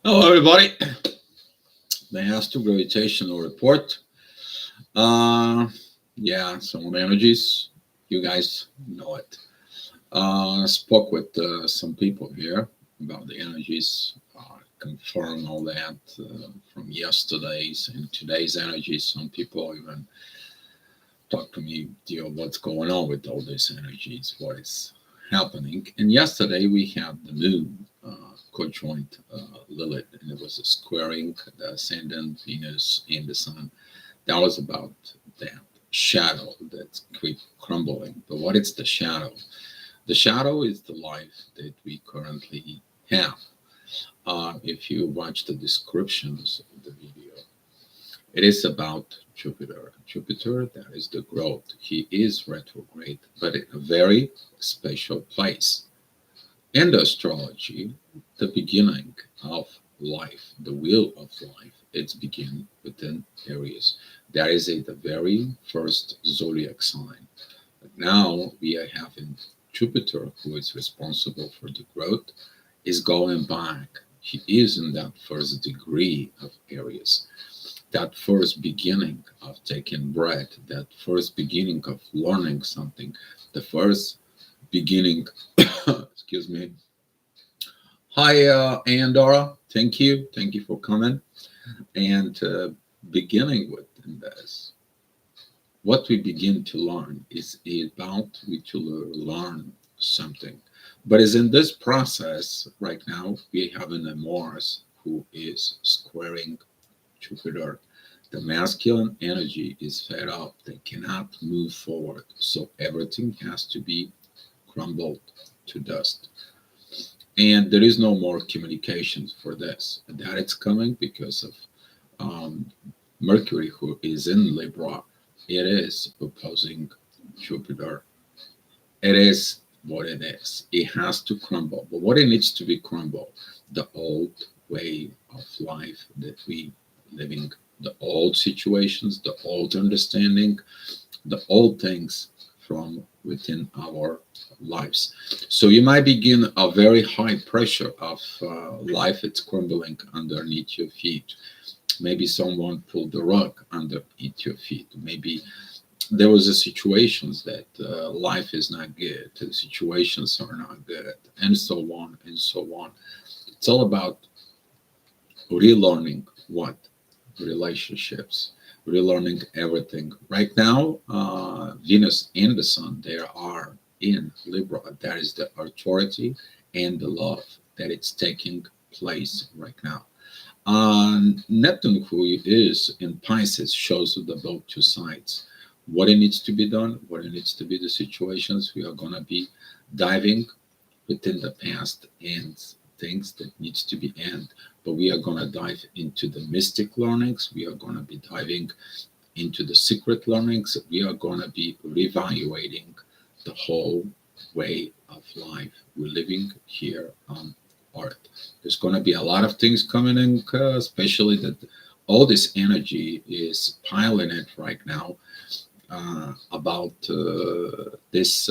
Hello, everybody. The Astro Gravitational Report. Uh, yeah, some energies. You guys know it. Spoke with some people here about the energies. Confirm all that from yesterday's and today's energies. Some people even talk to me, what's going on with all these energies? What is happening? And yesterday we had the moon conjoined Lilith, and it was a squaring the ascendant Venus and the Sun. That was about that shadow that's quick crumbling. But what is the shadow? The shadow is the life that we currently have. If you watch the descriptions of the video, it is about Jupiter. Jupiter, that is the growth. He is retrograde, but in a very special place. In the astrology, the beginning of life, the wheel of life, it's begin within Aries. That is the very first zodiac sign. But now we are having Jupiter, who is responsible for the growth, is going back. He is in that first degree of Aries, that first beginning of taking breath, that first beginning of learning something, the first beginning, excuse me. Hi, Andora. Thank you. Thank you for coming. And beginning with this, what we begin to learn is about we to learn something. But is in this process right now, we have a Mars who is squaring Jupiter. The masculine energy is fed up. They cannot move forward. So everything has to be crumbled to dust. And there is no more communications for this. That it's coming because of um, Mercury, who is in Libra. It is opposing Jupiter. It is what it is. It has to crumble. But what it needs to be crumbled? The old way of life that we living, the old situations, the old understanding, the old things from within our lives. So you might begin a very high pressure of life. It's crumbling underneath your feet. Maybe someone pulled the rug underneath your feet. Maybe there was a situations that life is not good, the situations are not good, and so on and so on. It's all about relearning what relationships, relearning everything. Right now, Venus and the Sun, they are in Libra. That is the authority and the love that it's taking place right now. Neptune, who is in Pisces, shows the both two sides. What it needs to be done, what it needs to be the situations. We are going to be diving within the past and things that needs to be end. But we are going to dive into the mystic learnings. We are going to be diving into the secret learnings. We are going to be reevaluating the whole way of life we're living here on Earth. There's going to be a lot of things coming in, especially that all this energy is piling it right now about this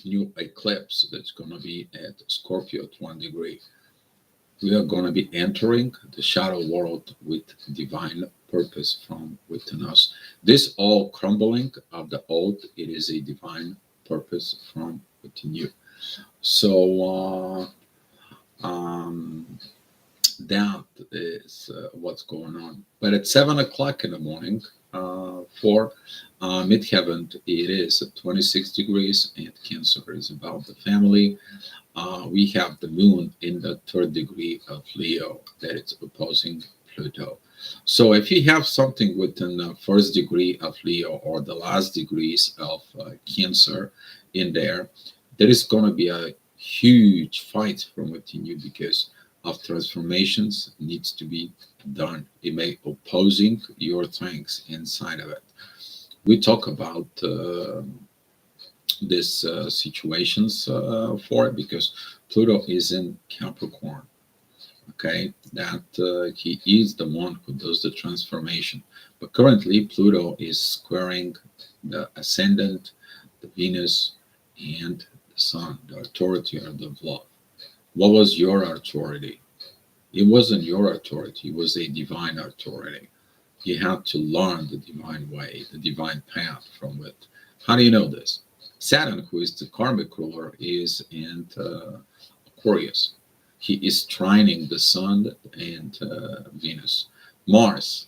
new eclipse that's going to be at Scorpio at 1 degree. We are going to be entering the shadow world with divine purpose from within us. This all crumbling of the old, it is a divine purpose from within you. So that is what's going on. But at 7 o'clock in the morning, for midheaven, it is at 26 degrees, and Cancer is about the family. We have the moon in the third degree of Leo that it's opposing Pluto. So if you have something within the first degree of Leo or the last degrees of Cancer in there, there is going to be a huge fight from within you because of transformations needs to be done. It may opposing your things inside of it. We talk about these situations for it because Pluto is in Capricorn. Okay, that he is the one who does the transformation. But currently, Pluto is squaring the ascendant, the Venus, and the Sun, the authority of the love. What was your authority? It wasn't your authority, it was a divine authority. You have to learn the divine way, the divine path from it. How do you know this? Saturn, who is the karmic ruler, is in Aquarius. He is trining the Sun and Venus. Mars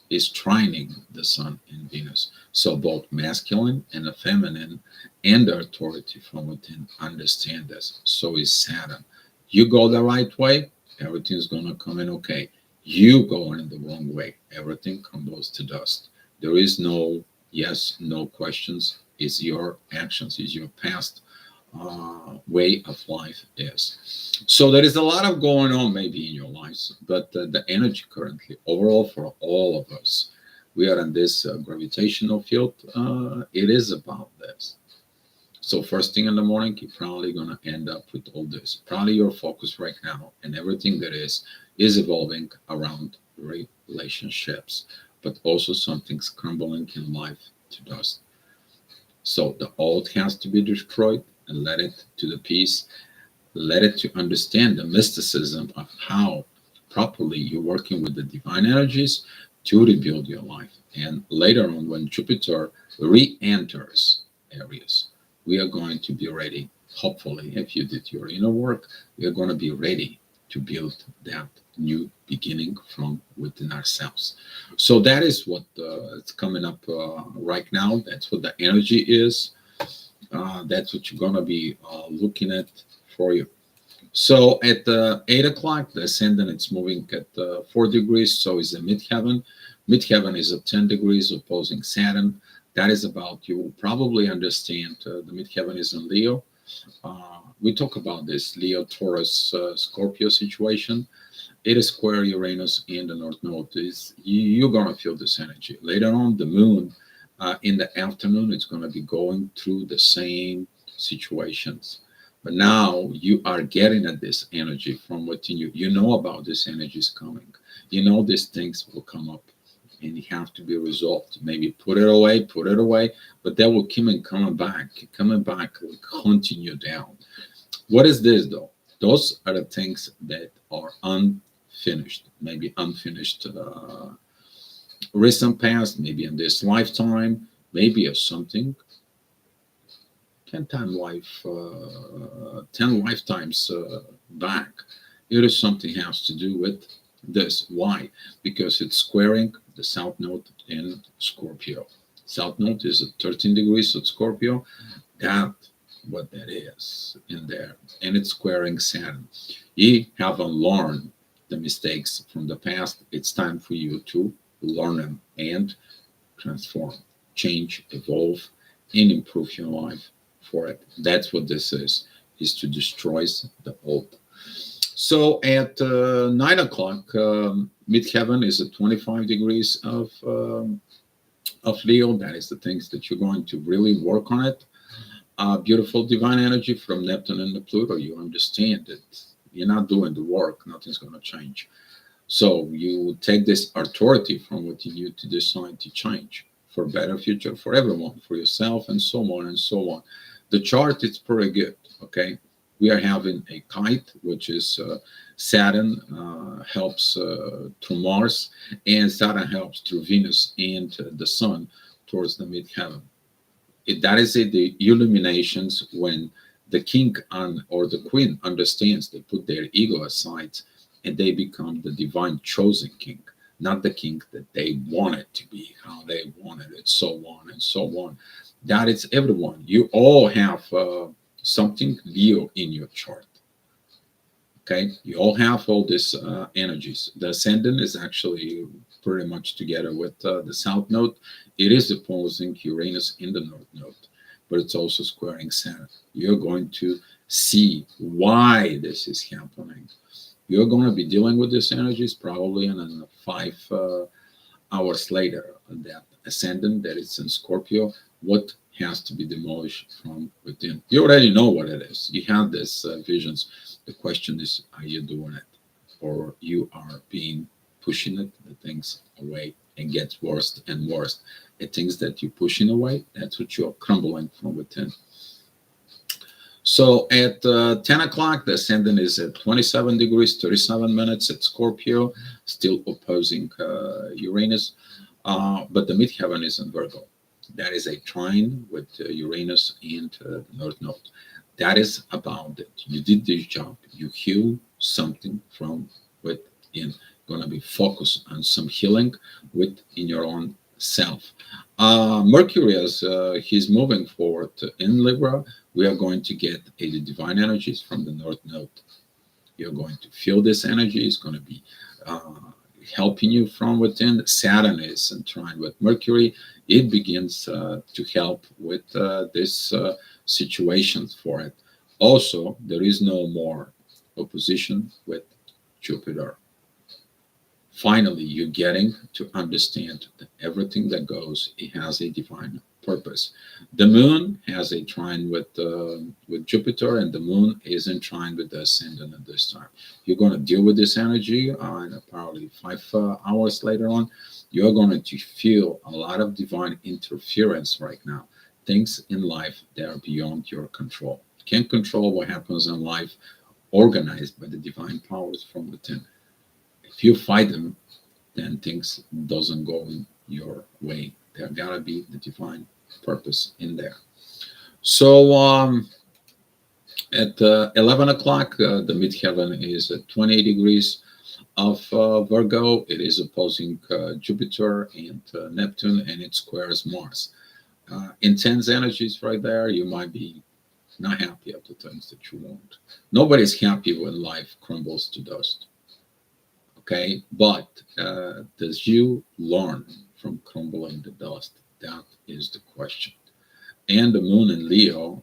is trining the Sun and Venus. So both masculine and the feminine and the authority from within understand this. So is Saturn. You go the right way, everything's going to come in okay. You go in the wrong way, everything crumbles to dust. There is no yes, no questions. It's your actions, it's your past way of life is. So there is a lot of going on maybe in your lives, but the energy currently, overall for all of us, we are in this gravitational field. It is about this. So first thing in the morning, you're probably going to end up with all this. Probably your focus right now and everything that is evolving around relationships, but also something's crumbling in life to dust. So the old has to be destroyed and let it to the peace. Let it to understand the mysticism of how properly you're working with the divine energies to rebuild your life. And later on, when Jupiter re-enters Aries, we are going to be ready. Hopefully, if you did your inner work, we are going to be ready to build that new beginning from within ourselves. So that is what it's coming up right now. That's what the energy is. That's what you're going to be looking at for you. So at 8 o'clock, the ascendant it's moving at 4 degrees, so is the midheaven. Midheaven is at 10 degrees opposing Saturn. That is about, you will probably understand, the midheaven is in Leo. We talk about this Leo, Taurus, Scorpio situation. It is square Uranus in the North Node. You're going to feel this energy. Later on, the moon in the afternoon, it's going to be going through the same situations. But now you are getting at this energy from within you. You know about this energy is coming. You know these things will come up and you have to be resolved. Maybe put it away, but that will keep coming back, will hunting you down. What is this though? Those are the things that are unfinished, maybe unfinished recent past, maybe in this lifetime, maybe of something 10 lifetimes back. It is something has to do with this. Why? Because it's squaring the south node in Scorpio. South node is at 13 degrees at Scorpio. That what that is in there, and it's squaring Saturn. You haven't learned the mistakes from the past. It's time for you to learn them and transform, change, evolve, and improve your life for it. That's what this is to destroy the old. So at 9 o'clock, midheaven is at 25 degrees of Leo. That is the things that you're going to really work on it. Beautiful divine energy from Neptune and the Pluto. You understand that you're not doing the work, nothing's going to change. So you take this authority from within you to decide to change for a better future for everyone, for yourself, and so on and so on. The chart is pretty good. Okay, we are having a kite, which is Saturn helps through Mars, and Saturn helps through Venus and the Sun towards the midheaven. That is it, the illuminations when the king or the queen understands, they put their ego aside and they become the divine chosen king, not the king that they want it to be, how they wanted it, so on and so on. That is everyone. You all have something Leo in your chart. Okay, you all have all these energies. The ascendant is actually pretty much together with the south node. It is opposing Uranus in the north node, but it's also squaring Saturn. You're going to see why this is happening. You're going to be dealing with these energies probably in 5 hours later. That ascendant that is in Scorpio, what has to be demolished from within. You already know what it is. You have these visions. The question is, are you doing it? Or you are being pushing it, the things away, and gets worse and worse. The things that you're pushing away, that's what you're crumbling from within. So at 10 o'clock, the ascendant is at 27 degrees, 37 minutes at Scorpio, still opposing Uranus. But the midheaven is in Virgo. That is a trine with Uranus and the North Node. That is about it. You did this job. You heal something from within. Going to be focused on some healing within your own self. Mercury, as he's moving forward in Libra, we are going to get the divine energies from the North Node. You're going to feel this energy. It's going to be helping you from within. Saturn is in trine with Mercury. It begins to help with this situations for it. Also, there is no more opposition with Jupiter. Finally, you're getting to understand that everything that goes, it has a divine purpose. The moon has a trine with Jupiter, and the moon is in trine with the ascendant at this time. You're going to deal with this energy, and probably 5 hours later on, you're going to feel a lot of divine interference right now. Things in life that are beyond your control. You can't control what happens in life, organized by the divine powers from within. If you fight them, then things doesn't go in your way. There gotta be the divine purpose in there. So at 11 o'clock, the midheaven is at 28 degrees of Virgo. It is opposing Jupiter and Neptune, and it squares Mars. Intense energies right there. You might be not happy at the things that you want. Nobody's happy when life crumbles to dust. Okay, but does you learn from crumbling the dust? That is the question. And the moon in Leo,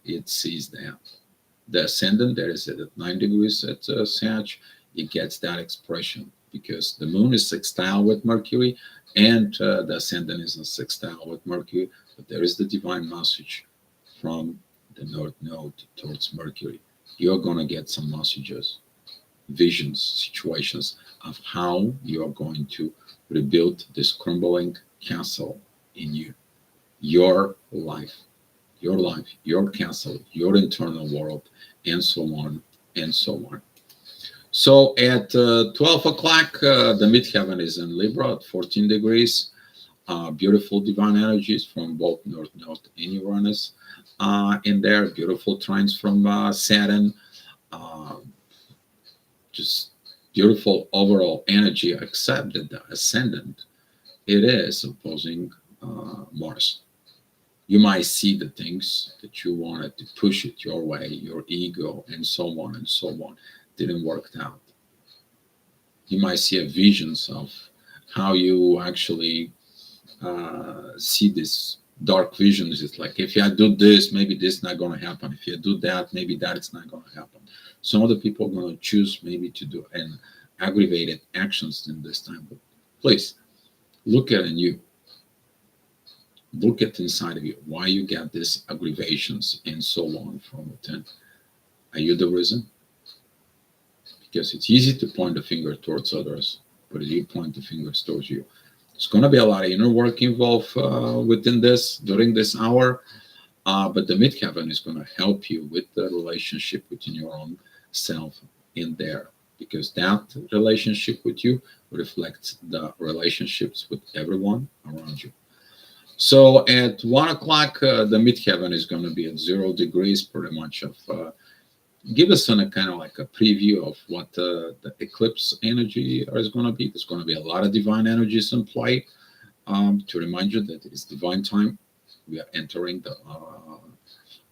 it sees that. The ascendant, there is at 9 degrees at Sag, it gets that expression because the moon is sextile with Mercury and the ascendant is in sextile with Mercury, but there is the divine message from the North Node towards Mercury. You're going to get some messages, visions, situations of how you are going to rebuild this crumbling castle in you, your life, your castle, your internal world, and so on and so on. So at 12 o'clock, the midheaven is in Libra at 14 degrees. Beautiful divine energies from both North Node and Uranus in there. Beautiful trines from Saturn. Just beautiful overall energy, except that the ascendant, it is opposing Mars. You might see the things that you wanted to push it your way, your ego, and so on and so on, didn't work out. You might see visions of how you actually see this dark visions. It's like, if you do this, maybe this is not going to happen. If you do that, maybe that is not going to happen. Some other people are going to choose maybe to do an aggravated actions in this time. But please look at in you. Look at inside of you. Why you get these aggravations and so on from within. Are you the reason? Because it's easy to point the finger towards others, but if you point the fingers towards you, there's going to be a lot of inner work involved within this during this hour. But the midheaven is going to help you with the relationship within your own self in there, because that relationship with you reflects the relationships with everyone around you. So at 1 o'clock, the midheaven is going to be at 0 degrees, pretty much of give us a kind of like a preview of what the eclipse energy is going to be. There's going to be a lot of divine energies in play. To remind you that it is divine time. We are entering the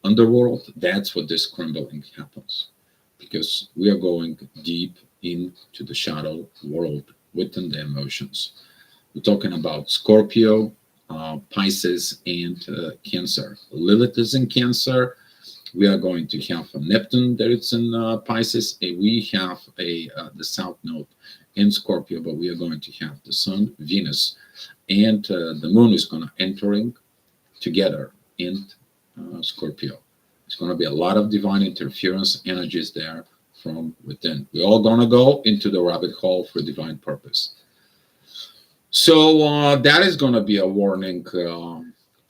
underworld. That's what this crumbling happens, because we are going deep into the shadow world within the emotions. We're talking about Scorpio, Pisces, and Cancer. Lilith is in Cancer. We are going to have a Neptune that is in Pisces, and we have the South Node in Scorpio, but we are going to have the Sun, Venus, and the Moon is going to entering together in Scorpio. It's going to be a lot of divine interference energies there from within. We're all going to go into the rabbit hole for divine purpose. So that is going to be a warning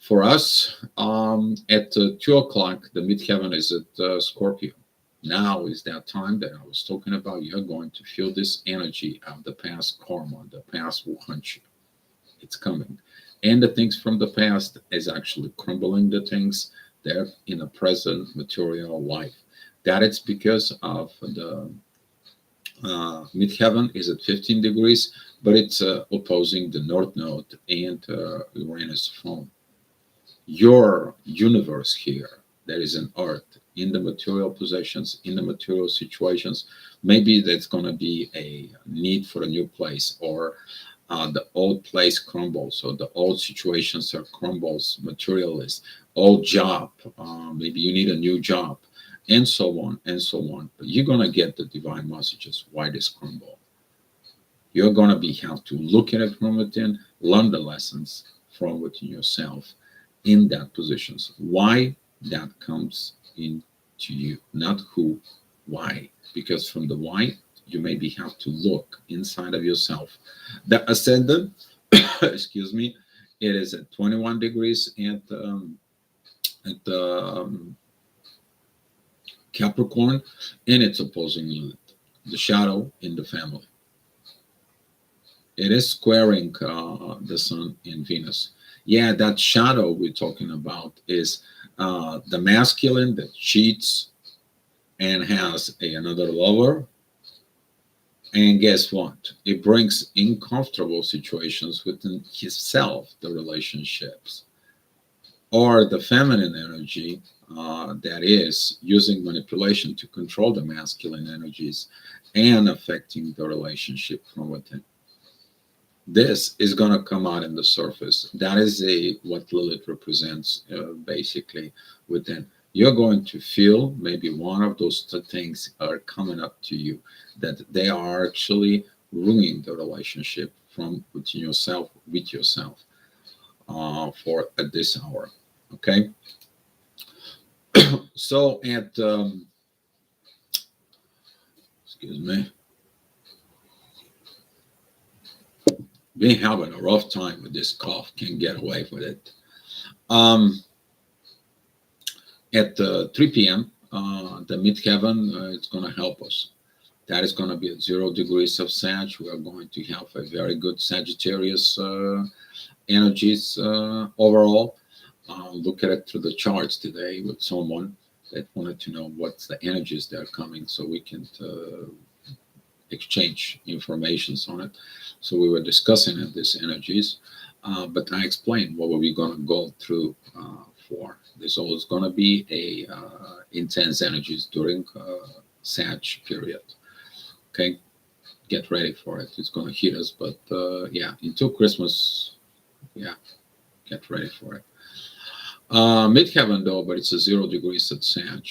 For us, at 2 o'clock, the midheaven is at Scorpio. Now is that time that I was talking about. You're going to feel this energy of the past karma, the past will hunt you. It's coming. And the things from the past is actually crumbling the things that in a present material life. That it's because of the midheaven is at 15 degrees, but it's opposing the north node and Uranus from your universe here. There is an earth in the material possessions, in the material situations. Maybe that's going to be a need for a new place, or the old place crumbles, or the old situations are crumbles, materialist, old job. Maybe you need a new job, and so on and so on. But you're going to get the divine messages. Why this crumble? You're going to have to look at it from within, learn the lessons from within yourself in that positions. Why that comes into you, not who, why. Because from the why, you maybe have to look inside of yourself. The ascendant, excuse me, it is at 21 degrees at Capricorn, and it's opposing the shadow in the family. It is squaring the Sun in Venus. Yeah, that shadow we're talking about is the masculine that cheats and has another lover. And guess what? It brings uncomfortable situations within himself, the relationships. Or the feminine energy that is using manipulation to control the masculine energies and affecting the relationship from within. This is going to come out in the surface. That is what Lilith represents basically within. You're going to feel maybe one of those things are coming up to you, that they are actually ruining the relationship from within yourself, with yourself, for at this hour. Okay. So at excuse me, been having a rough time with this cough. Can't get away with it. At 3 p.m., the midheaven it's going to help us. That is going to be at 0 degrees of Sag. We are going to have a very good Sagittarius energies overall. Look at it through the charts today with someone that wanted to know what's the energies that are coming, so we can exchange informations on it. So we were discussing these energies, but I explained what we're going to go through for. There's always going to be a intense energies during Sag period. Okay, get ready for it. It's going to hit us, but yeah, until Christmas, yeah, get ready for it. Midheaven though, but it's a 0 degrees at Sag.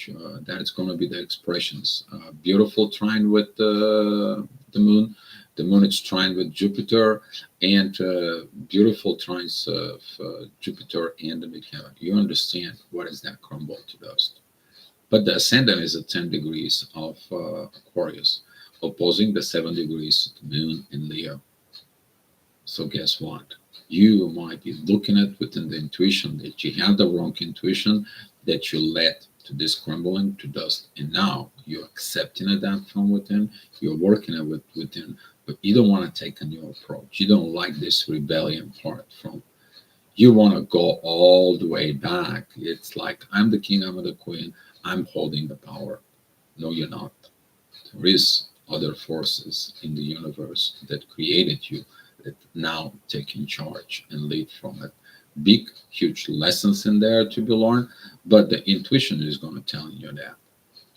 That is going to be the expressions. Beautiful trine with the moon. The moon is trine with Jupiter, and beautiful trines of Jupiter and the midheaven. You understand what is that crumble to dust. But the ascendant is at 10 degrees of Aquarius, opposing the 7 degrees of the moon in Leo. So guess what? You might be looking at within the intuition that you have the wrong intuition, that you led to this crumbling to dust, and now you're accepting it that from within, you're working it within, but you don't want to take a new approach. You don't like this rebellion part from. You want to go all the way back. It's like, I'm the king, I'm the queen, I'm holding the power. No, you're not. There is other forces in the universe that created you, that now taking charge and lead from it. Big, huge lessons in there to be learned, but the intuition is going to tell you that.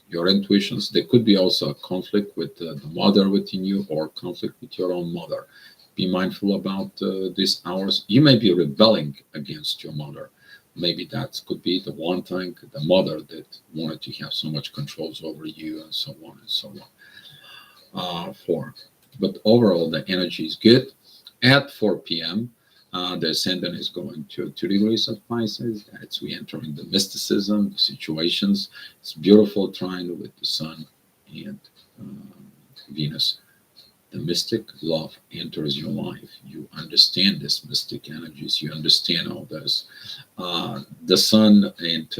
Your intuitions, there could be also a conflict with the mother within you, or conflict with your own mother. Be mindful about these hours. You may be rebelling against your mother. Maybe that could be the one thing, the mother that wanted to have so much controls over you, and so on and so on. But overall, the energy is good. At 4 p.m., the ascendant is going to 2 degrees of Pisces. That's we entering the mysticism, the situations. It's beautiful trine with the Sun and Venus. The mystic love enters your life. You understand these mystic energies. You understand all this. The Sun and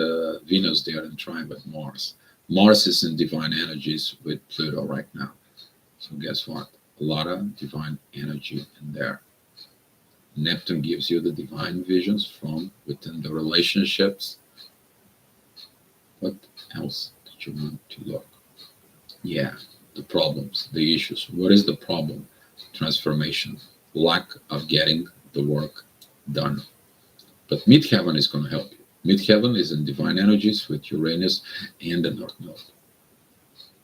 Venus, they are in trine with Mars. Mars is in divine energies with Pluto right now. So guess what? A lot of divine energy in there. Neptune gives you the divine visions from within the relationships. What else did you want to look? Yeah, the problems, the issues. What is the problem? Transformation, lack of getting the work done. But midheaven is going to help you. Midheaven is in divine energies with Uranus and the North Node.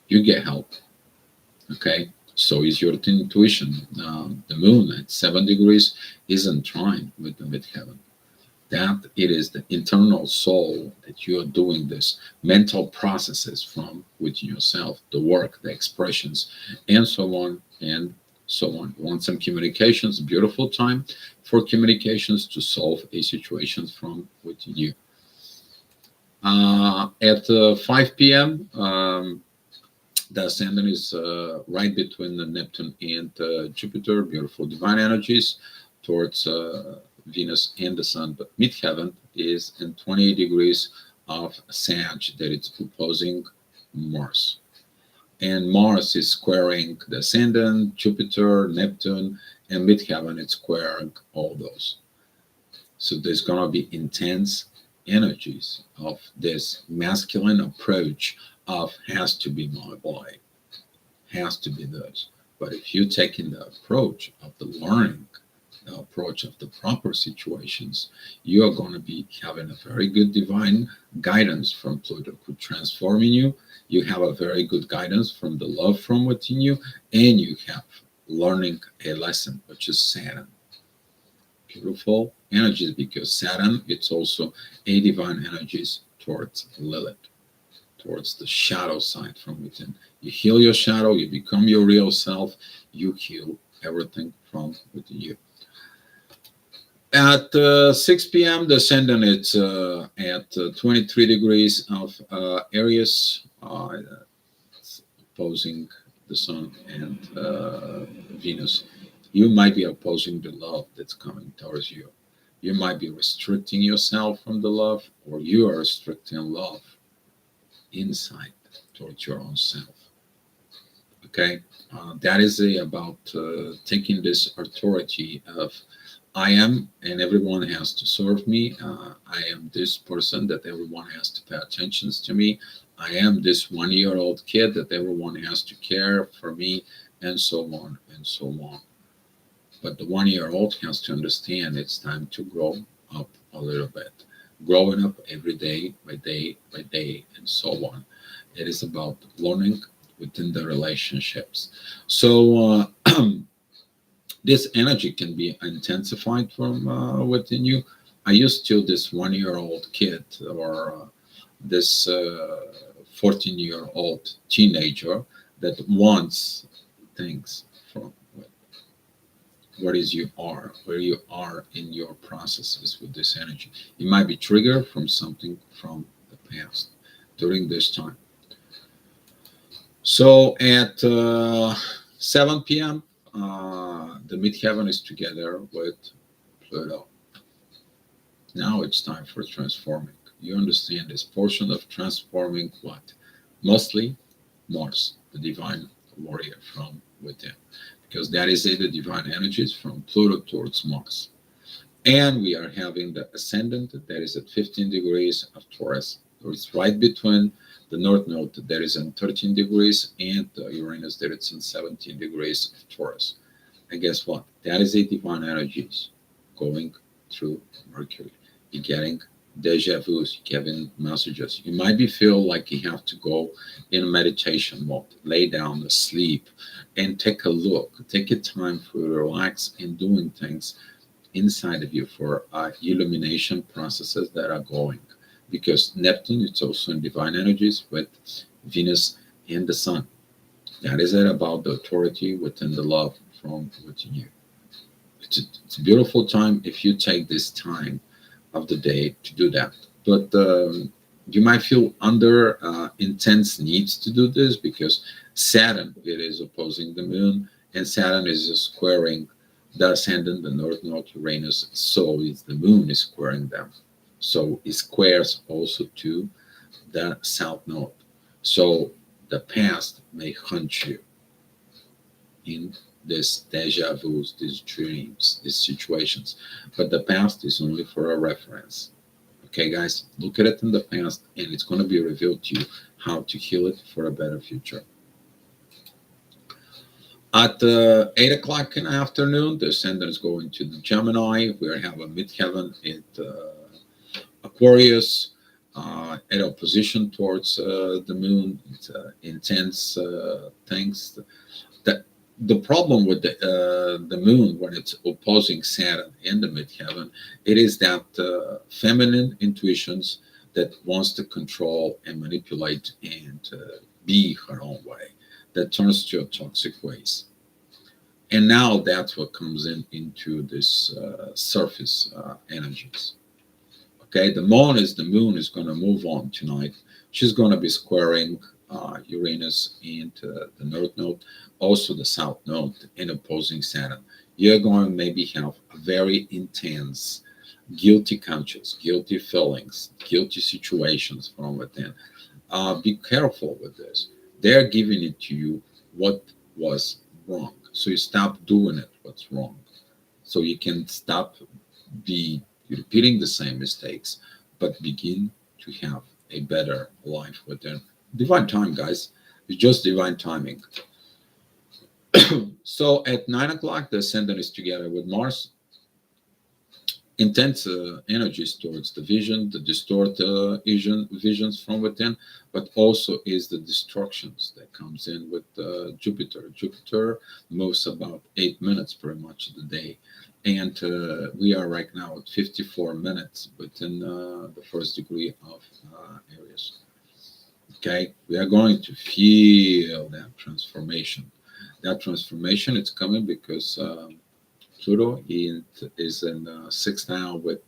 You get help. Okay? So is your intuition. The moon at 7 degrees is in trine with the midheaven. That it is the internal soul that you are doing this mental processes from within yourself, the work, the expressions, and so on and so on. You want some communications, beautiful time for communications to solve a situation from within you. At 5 p.m., the ascendant is right between the Neptune and Jupiter, beautiful divine energies towards Venus and the Sun. But midheaven is in 28 degrees of Sag, that it's opposing Mars. And Mars is squaring the ascendant, Jupiter, Neptune, and midheaven it's squaring all those. So there's going to be intense energies of this masculine approach of has to be my boy, has to be this. But if you take in the approach of the learning, the approach of the proper situations, you are going to be having a very good divine guidance from Pluto could transform in you. You have a very good guidance from the love from within you, and you have learning a lesson, which is Saturn. Beautiful energies, because Saturn, it's also a divine energies towards Lilith, towards the shadow side from within. You heal your shadow, you become your real self, you heal everything from within you. At 6 p.m., the ascendant it's at 23 degrees of Aries, it's opposing the Sun and Venus. You might be opposing the love that's coming towards you. You might be restricting yourself from the love, or you are restricting love inside towards your own self. Okay, that is about taking this authority of I am, and everyone has to serve me. I am this person that everyone has to pay attention to me. I am this 1-year-old kid that everyone has to care for me, and so on and so on. But the 1-year-old has to understand it's time to grow up a little bit. Growing up every day by day by day, and so on. It is about learning within the relationships. So this energy can be intensified from within you. I used to this 1-year-old kid or this 14-year-old teenager that wants things from what is you are, where you are in your processes with this energy. You might be triggered from something from the past during this time. So at 7 p.m., the midheaven is together with Pluto. Now it's time for transforming. You understand this portion of transforming what? Mostly Mars, the divine warrior from within. Because that is the divine energies from Pluto towards Mars. And we are having the ascendant that is at 15 degrees of Taurus. So it's right between the North Node that is in 13 degrees and the Uranus that is in 17 degrees of Taurus. And guess what? That is a divine energies going through Mercury. You're getting deja vus, you're getting messages. You might be feel like you have to go in meditation mode, lay down, sleep, and take a look. Take a time for relax and doing things inside of you for illumination processes that are going. Because Neptune is also in divine energies with Venus and the Sun. That is it about the authority within the love from within you. It's a beautiful time if you take this time of the day to do that. But you might feel under intense needs to do this because Saturn, it is opposing the moon and Saturn is squaring the ascendant, the North Node, Uranus. So is the Moon is squaring them. So it squares also to the South Node. So the past may haunt you in this deja vus, these dreams, these situations. But the past is only for a reference. Okay, guys, look at it in the past, and it's going to be revealed to you how to heal it for a better future. At 8 o'clock in the afternoon, the ascendant is going to the Gemini. We have a midheaven at Aquarius, at opposition towards the moon. It's intense things. The problem with the moon when it's opposing Saturn in the midheaven, it is that feminine intuitions that wants to control and manipulate and be her own way, that turns to toxic ways. And now that's what comes into this surface energies. Okay, the moon is going to move on tonight. She's going to be squaring Uranus into the North Node, also the South Node, in opposing Saturn. You're going to maybe have a very intense, guilty conscience, guilty feelings, guilty situations from within. Be careful with this. They're giving it to you what was wrong. So you stop doing it, what's wrong. So you can stop be repeating the same mistakes, but begin to have a better life within. Divine time, guys. It's just divine timing. So at 9 o'clock, the ascendant is together with Mars. Intense energies towards the vision, the distort visions from within, but also is the destructions that comes in with Jupiter. Jupiter moves about 8 minutes pretty much of the day. And we are right now at 54 minutes within the first degree of Aries. Okay, we are going to feel that transformation. That transformation is coming because Pluto is in sixth now with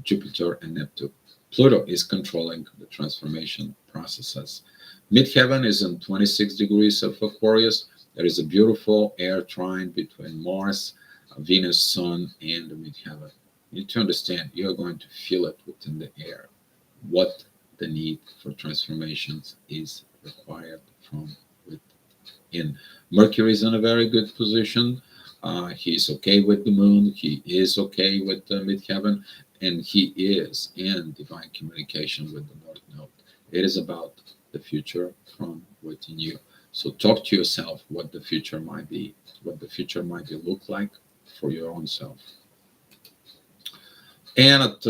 Jupiter and Neptune. Pluto is controlling the transformation processes. Midheaven is in 26 degrees of Aquarius. There is a beautiful air trine between Mars, Venus, Sun, and the midheaven. You need to understand you're going to feel it within the air. What the need for transformations is required from within. Mercury is in a very good position. He's okay with the moon. He is okay with the midheaven, and he is in divine communication with the North Node. It is about the future from within you. So talk to yourself what the future might be, what the future might look like for your own self. And at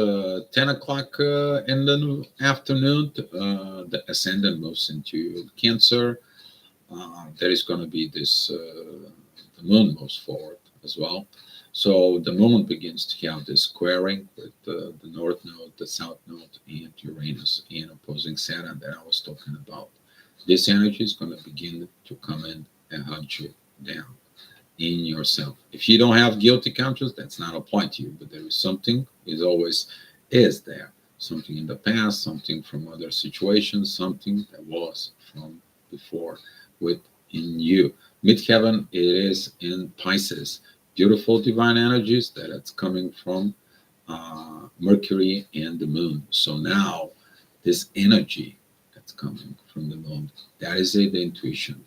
10 o'clock in the afternoon, the ascendant moves into Cancer. There is going to be this, the moon moves forward as well. So the moon begins to have this squaring with the North Node, the South Node, and Uranus in opposing Saturn that I was talking about. This energy is going to begin to come in and hunt you down in yourself. If you don't have guilty conscience, that's not applying to you, but there is something, is always is there. Something in the past, something from other situations, something that was from before within you. Midheaven, it is in Pisces. Beautiful divine energies that it's coming from Mercury and the moon. So now this energy that's coming from the moon, that is it, the intuition.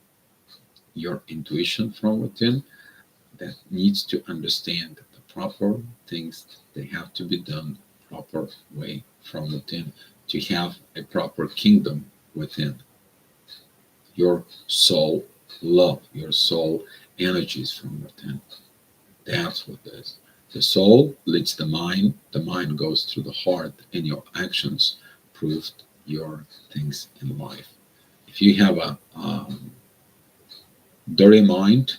Your intuition from within that needs to understand the proper things, they have to be done proper way from within to have a proper kingdom within. Your soul love, your soul energies from within. That's what it is. The soul leads the mind goes through the heart, and your actions prove your things in life. If you have a dirty mind,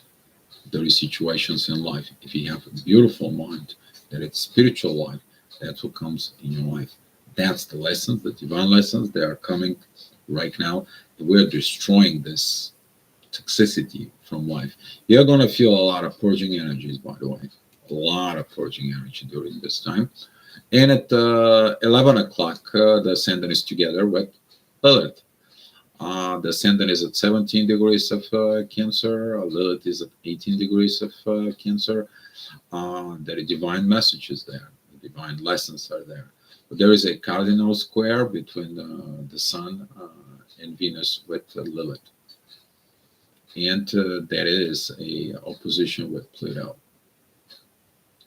dirty situations in life. If you have a beautiful mind, that it's spiritual life, that's what comes in your life. That's the lessons, the divine lessons that are coming right now. We're destroying this toxicity from life. You're going to feel a lot of purging energies, by the way. A lot of purging energy during this time. And at 11 o'clock, the ascendant is together with Lilith. The ascendant is at 17 degrees of Cancer. Lilith is at 18 degrees of Cancer. There are divine messages there. The divine lessons are there. But there is a cardinal square between the Sun and Venus with Lilith. And there is a opposition with Pluto.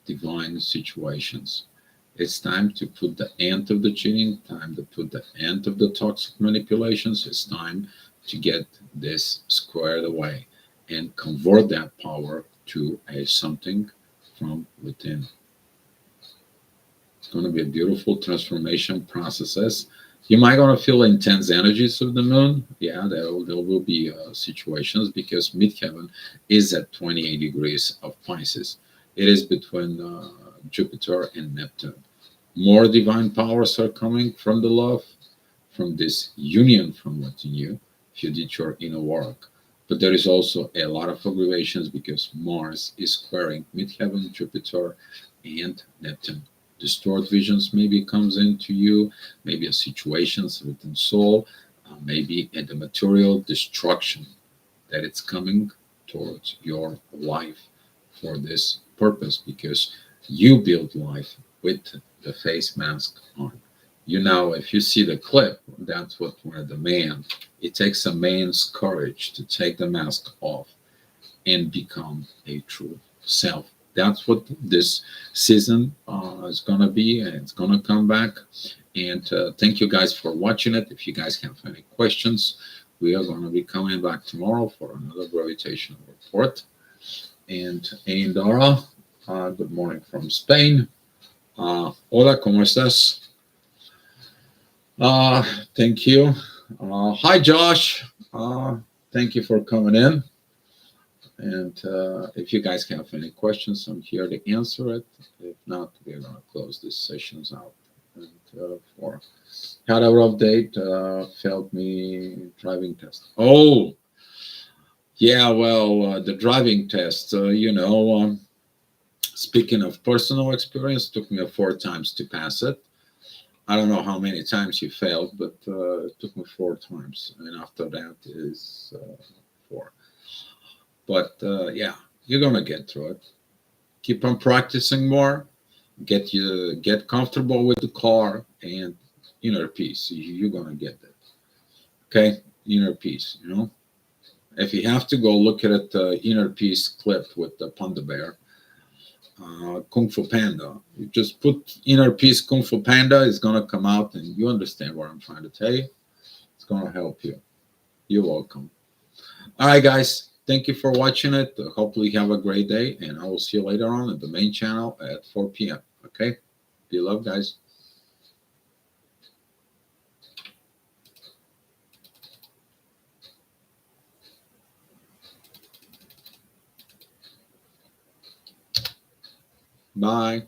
Divine situations. It's time to put the end of the cheating, time to put the end of the toxic manipulations. It's time to get this squared away and convert that power to a something from within. It's going to be a beautiful transformation processes. You might going to feel intense energies of the moon. Yeah, there will be situations because midheaven is at 28 degrees of Pisces. It is between Jupiter and Neptune. More divine powers are coming from the love, from this union from within you, if you did your inner work. But there is also a lot of aggravations because Mars is squaring midheaven, Jupiter, and Neptune. Distort visions maybe comes into you, maybe a situations within soul, maybe in the material destruction that it's coming towards your life for this purpose because you build life with the face mask on. You know, if you see the clip, that's what where the man, it takes a man's courage to take the mask off and become a true self. That's what this season is going to be, and it's going to come back. And thank you guys for watching it. If you guys have any questions, we are going to be coming back tomorrow for another gravitational report. And Indara, good morning from Spain. Hola, ¿cómo estás? Thank you. Hi, Josh. Thank you for coming in. And if you guys have any questions, I'm here to answer it. If not, we're going to close these sessions out. And for had a rough date, failed me driving test. Oh, yeah, well, the driving test, speaking of personal experience, took me 4 times to pass it. I don't know how many times you failed, but it took me 4 times. And after that is 4. But yeah, you're gonna get through it. Keep on practicing more. Get comfortable with the car and inner peace. You're gonna get that. Okay, inner peace. If you have to go look at the inner peace clip with the panda bear, Kung Fu Panda. You just put inner peace Kung Fu Panda. It's gonna come out, and you understand what I'm trying to tell you. It's gonna help you. You're welcome. All right, guys. Thank you for watching it. Hopefully, you have a great day, and I will see you later on at the main channel at 4 p.m. Okay? Be loved, guys. Bye.